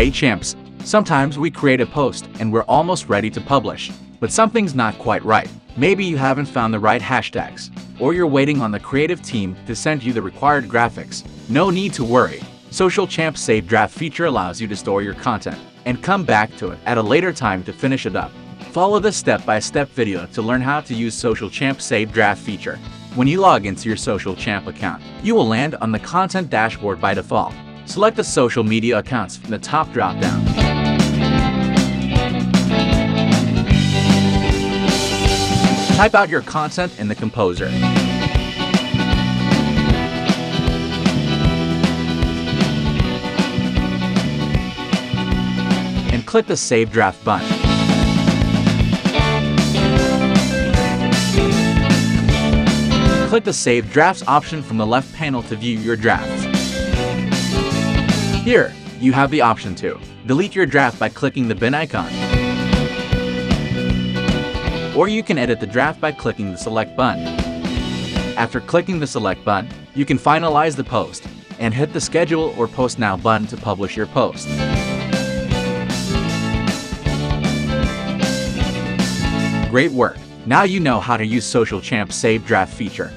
Hey champs, sometimes we create a post and we're almost ready to publish, but something's not quite right. Maybe you haven't found the right hashtags, or you're waiting on the creative team to send you the required graphics. No need to worry. Social Champ's Save Draft feature allows you to store your content and come back to it at a later time to finish it up. Follow this step-by-step video to learn how to use Social Champ's Save Draft feature. When you log into your Social Champ account, you will land on the content dashboard by default. Select the social media accounts from the top drop-down. Type out your content in the composer. And click the Save Draft button. Click the Save Drafts option from the left panel to view your drafts. Here, you have the option to delete your draft by clicking the bin icon. Or you can edit the draft by clicking the Select button. After clicking the Select button, you can finalize the post and hit the Schedule or Post Now button to publish your post. Great work! Now you know how to use Social Champ's Save Draft feature.